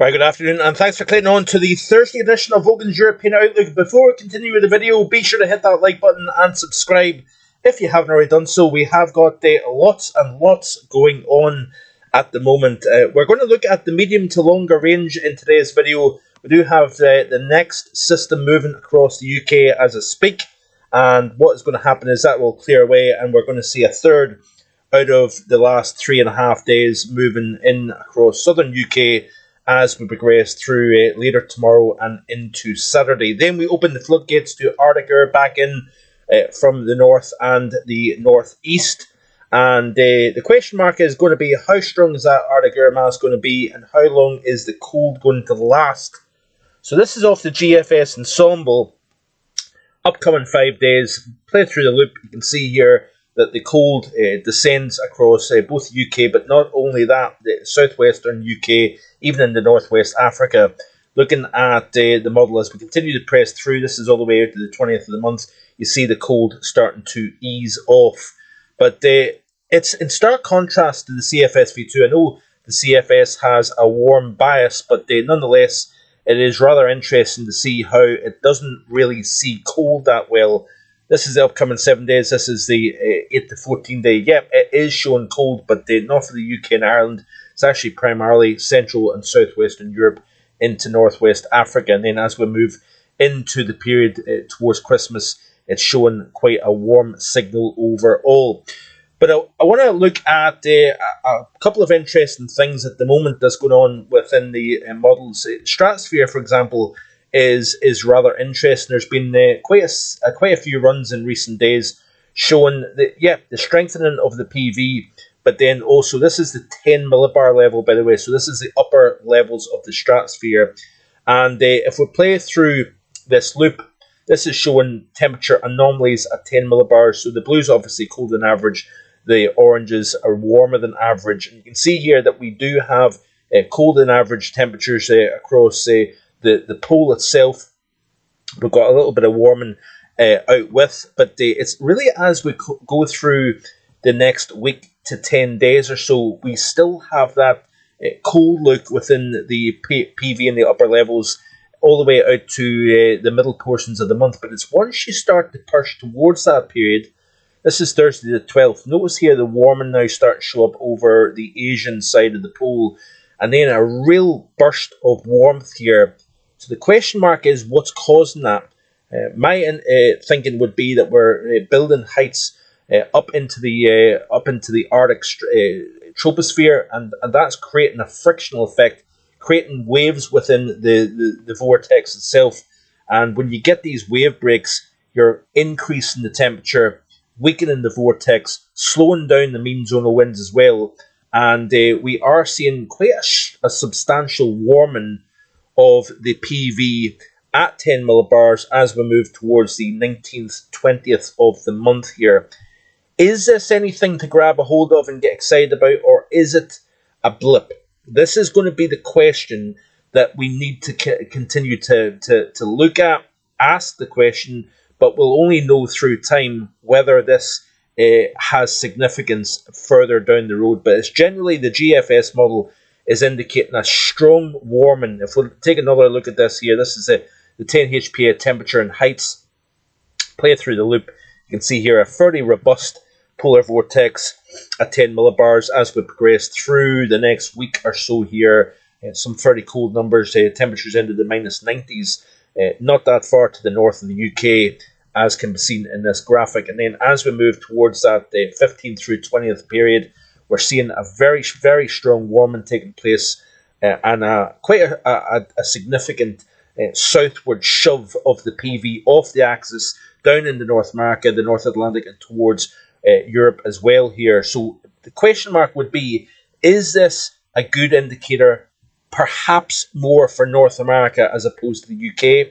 Right, good afternoon, and thanks for clicking on to the Thursday edition of Vogan's European Outlook. Before we continue with the video, be sure to hit that like button and subscribe if you haven't already done so. We have got lots and lots going on at the moment. We're going to look at the medium to longer range in today's video. We do have the next system moving across the UK as I speak, and what is going to happen is that will clear away, and we're going to see a third out of the last 3.5 days moving in across southern UK as we progress through later tomorrow and into Saturday. Then we open the floodgates to Arctic air back in from the north and the northeast. And the question mark is going to be how strong is that Arctic air mass going to be, and how long is the cold going to last? So this is off the GFS ensemble. Upcoming 5 days, play through the loop. You can see here that the cold descends across both UK, but not only that, the southwestern UK, even in the northwest Africa. Looking at the model as we continue to press through, this is all the way out to the 20th of the month, you see the cold starting to ease off. But it's in stark contrast to the CFS V2. I know the CFS has a warm bias, but nonetheless, it is rather interesting to see how it doesn't really see cold that well. This is the upcoming 7 days. This is the 8 to 14 day. Yep, it is showing cold, but not for the UK and Ireland. It's actually primarily Central and Southwestern Europe into Northwest Africa. And then as we move into the period towards Christmas, it's showing quite a warm signal overall. But I want to look at a couple of interesting things at the moment that's going on within the models. Stratosphere, for example, is rather interesting. There's been quite a few runs in recent days showing the strengthening of the PV, but then also this is the 10 millibar level, by the way. So this is the upper levels of the stratosphere, and if we play through this loop, this is showing temperature anomalies at 10 millibars. So the blues obviously colder than average, the oranges are warmer than average, and you can see here that we do have colder than average temperatures across the pole itself. We've got a little bit of warming out with, but it's really as we go through the next week to 10 days or so, we still have that cold look within the PV in the upper levels all the way out to the middle portions of the month. But it's once you start to push towards that period, this is Thursday the 12th, notice here the warming now starting to show up over the Asian side of the pole, and then a real burst of warmth here. So the question mark is what's causing that? My thinking would be that we're building heights up into the Arctic troposphere, and that's creating a frictional effect, creating waves within the vortex itself. And when you get these wave breaks, you're increasing the temperature, weakening the vortex, slowing down the mean zonal winds as well. And we are seeing quite a substantial warming of the PV at 10 millibars as we move towards the 19th, 20th of the month here. Is this anything to grab a hold of and get excited about, or is it a blip? This is going to be the question that we need to continue to look at, ask the question, but we'll only know through time whether this has significance further down the road. But it's generally the GFS model is indicating a strong warming. If we take another look at this here, this is the 10 HPA temperature and heights. Play through the loop. You can see here a fairly robust polar vortex at 10 millibars as we progress through the next week or so here. Some fairly cold numbers, temperatures into the minus 90s, not that far to the north of the UK, as can be seen in this graphic. And then as we move towards that 15th through 20th period, we're seeing a very, very strong warming taking place and quite a significant southward shove of the PV off the axis down into North America, the North Atlantic, and towards Europe as well here. So the question mark would be, is this a good indicator, perhaps more for North America as opposed to the UK?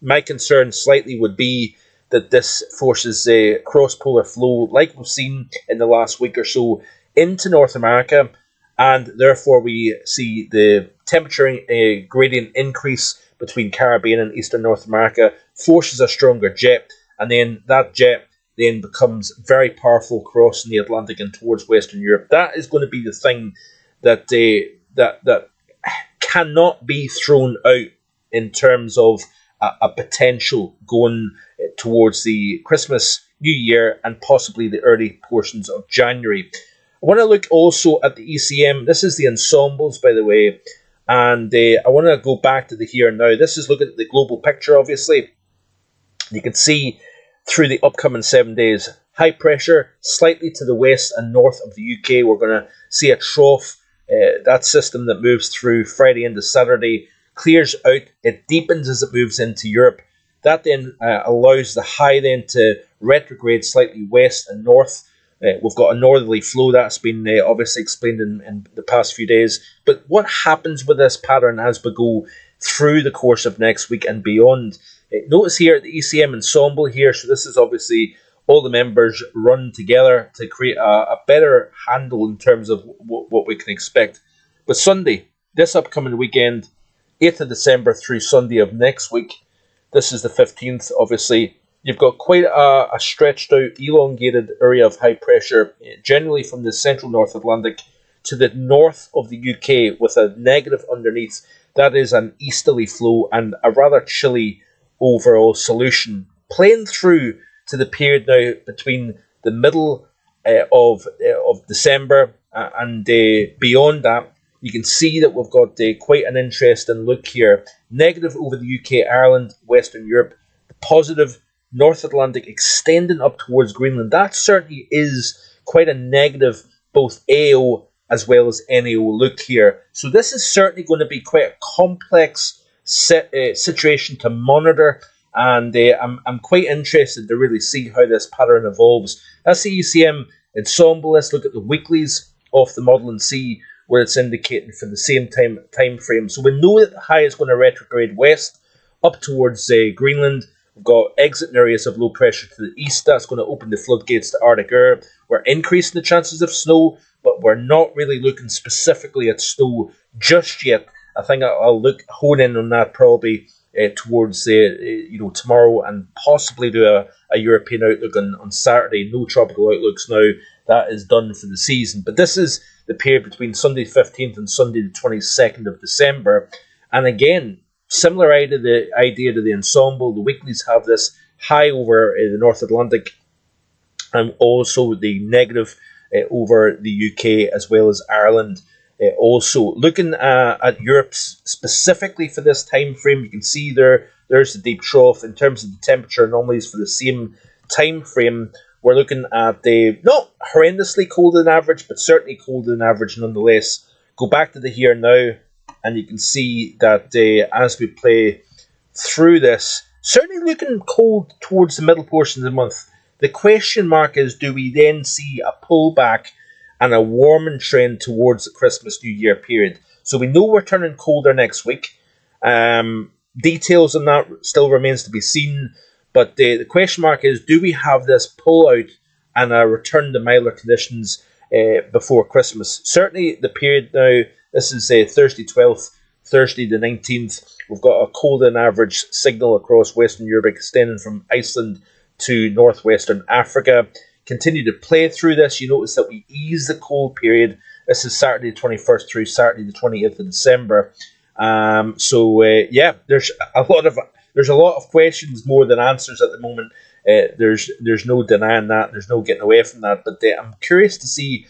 My concern slightly would be that this forces a cross-polar flow, like we've seen in the last week or so, into North America, and therefore we see the temperature gradient increase between Caribbean and Eastern North America, forces a stronger jet, and then that jet then becomes very powerful crossing the Atlantic and towards Western Europe. That is going to be the thing that cannot be thrown out in terms of a potential going towards the Christmas, New Year, and possibly the early portions of January. I want to look also at the ECM. This is the ensembles, by the way, and I want to go back to the here and now. This is looking at the global picture, obviously. You can see through the upcoming 7 days, high pressure slightly to the west and north of the UK. We're going to see a trough. That system that moves through Friday into Saturday clears out. It deepens as it moves into Europe. That then allows the high then to retrograde slightly west and north. We've got a northerly flow that's been obviously explained in the past few days. But what happens with this pattern as we go through the course of next week and beyond? Notice here the ECM ensemble here. So this is obviously all the members run together to create a better handle in terms of what we can expect. But Sunday, this upcoming weekend, 8th of December through Sunday of next week, this is the 15th, obviously, you've got quite a stretched out, elongated area of high pressure, generally from the central North Atlantic to the north of the UK with a negative underneath. That is an easterly flow and a rather chilly overall solution. Playing through to the period now between the middle of December and beyond that, you can see that we've got quite an interesting look here. Negative over the UK, Ireland, Western Europe. The positive North Atlantic extending up towards Greenland. That certainly is quite a negative, both AO as well as NAO look here. So this is certainly going to be quite a complex situation to monitor. And I'm quite interested to really see how this pattern evolves. That's the ECM ensemble. Let's look at the weeklies off the model and see where it's indicating for the same time frame. So we know that the high is going to retrograde west up towards Greenland. We've got exiting areas of low pressure to the east. That's going to open the floodgates to Arctic air. We're increasing the chances of snow, but we're not really looking specifically at snow just yet. I think I'll hone in on that probably towards tomorrow, and possibly do a European outlook on Saturday. No tropical outlooks now. That is done for the season. But this is the period between Sunday 15th and Sunday the 22nd of December. And again, similar idea to the ensemble. The weeklies have this high over the North Atlantic, and also the negative over the UK as well as Ireland. Also, looking at Europe specifically for this time frame, you can see there's the deep trough in terms of the temperature anomalies for the same time frame. We're looking at not horrendously colder than average, but certainly colder than average nonetheless. Go back to the here and now, and you can see that as we play through this, certainly looking cold towards the middle portion of the month. The question mark is, do we then see a pullback and a warming trend towards the Christmas New Year period? So we know we're turning colder next week. Details on that still remains to be seen. But the question mark is, do we have this pull out and a return to milder conditions before Christmas? Certainly the period now, this is Thursday 12th, Thursday the 19th. We've got a colder than average signal across Western Europe, extending from Iceland to northwestern Africa. Continue to play through this. You notice that we ease the cold period. This is Saturday the 21st through Saturday the 20th of December. There's a lot of questions more than answers at the moment. There's no denying that. There's no getting away from that. But I'm curious to see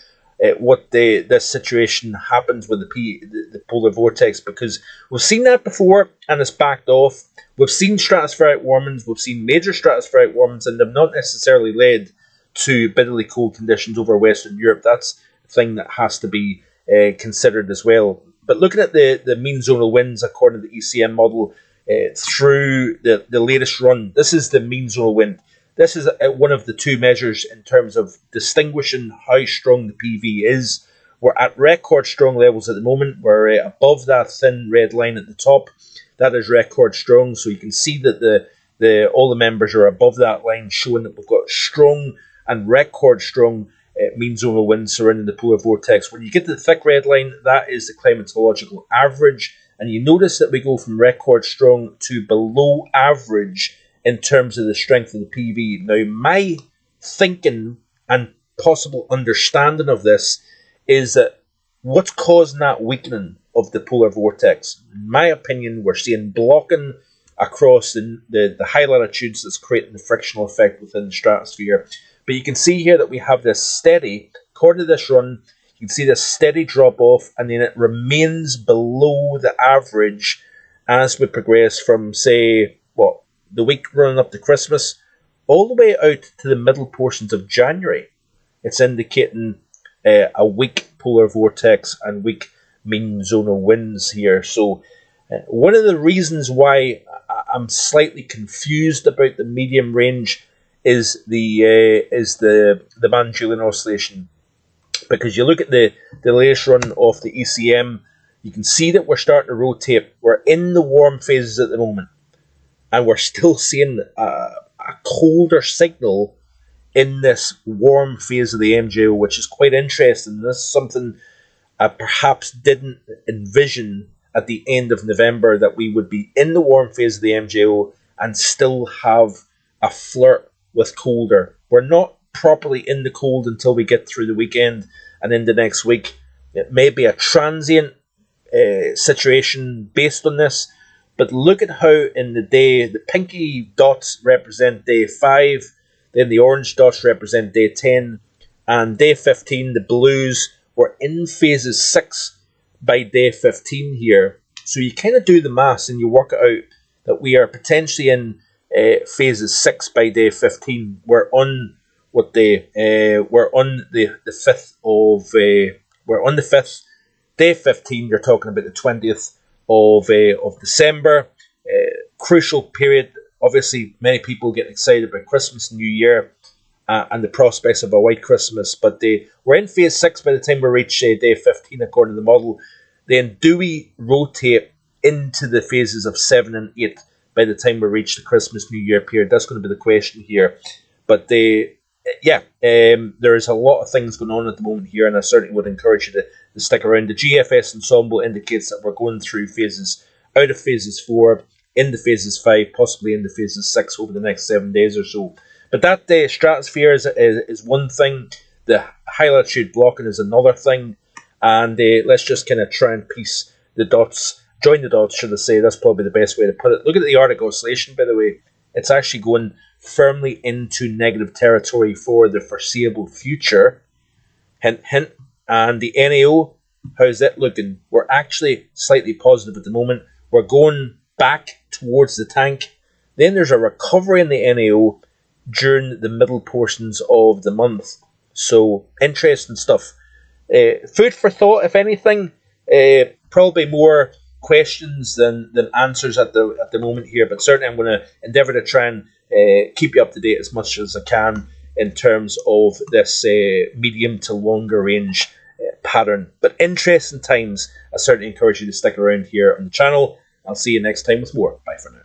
what this situation happens with the polar vortex, because we've seen that before and it's backed off. We've seen stratospheric warmings. We've seen major stratospheric warmings, and they've not necessarily led to bitterly cold conditions over Western Europe. That's a thing that has to be considered as well. But looking at the mean zonal winds according to the ECM model through the latest run, this is the mean zonal wind. This is one of the two measures in terms of distinguishing how strong the PV is. We're at record strong levels at the moment. We're above that thin red line at the top. That is record strong. So you can see that all the members are above that line, showing that we've got strong and record strong mean zonal winds surrounding the polar vortex. When you get to the thick red line, that is the climatological average. And you notice that we go from record strong to below average in terms of the strength of the PV. Now, my thinking and possible understanding of this is that what's causing that weakening of the polar vortex. In my opinion, we're seeing blocking across the high latitudes that's creating the frictional effect within the stratosphere. But you can see here that we have this steady, according to this run, you can see this steady drop off, and then it remains below the average as we progress from, say, the week running up to Christmas, all the way out to the middle portions of January. It's indicating a weak polar vortex and weak mean zonal winds here. So one of the reasons why I'm slightly confused about the medium range is the Mann-Julian oscillation, because you look at the latest run of the ECM, you can see that we're starting to rotate. We're in the warm phases at the moment, and we're still seeing a colder signal in this warm phase of the MJO, which is quite interesting. This is something I perhaps didn't envision at the end of November, that we would be in the warm phase of the MJO and still have a flirt with colder. We're not properly in the cold until we get through the weekend and into next week. It may be a transient situation based on this, but look at how in the day, the pinky dots represent day 5, then the orange dots represent day 10, and day 15, the blues, were in phases 6 by day 15 here. So you kind of do the maths and you work it out that we are potentially in phases 6 by day 15. We're on the 5th of we're on the 5th, day 15. You're talking about the 20th of December. Crucial period. Obviously, many people get excited about Christmas and New Year and the prospects of a white Christmas. But we're in phase 6 by the time we reach day 15, according to the model. Then do we rotate into the phases of 7 and 8 by the time we reach the Christmas New Year period? That's going to be the question here. But there is a lot of things going on at the moment here, and I certainly would encourage you to stick around. The GFS ensemble indicates that we're going through phases, out of phases 4, into phases 5, possibly into phases 6 over the next 7 days or so. But that stratosphere is one thing. The high latitude blocking is another thing. And let's just kind of try and piece the dots, join the dots, should I say. That's probably the best way to put it. Look at the Arctic oscillation, by the way. It's actually going firmly into negative territory for the foreseeable future. Hint, hint. And the NAO, how's that looking? We're actually slightly positive at the moment. We're going back towards the tank. Then there's a recovery in the NAO during the middle portions of the month. So, interesting stuff. Food for thought, if anything. Probably more questions than answers at the moment here, but certainly I'm going to endeavour to try and keep you up to date as much as I can in terms of this medium to longer range pattern. But interesting times. I certainly encourage you to stick around here on the channel. I'll see you next time with more. Bye for now.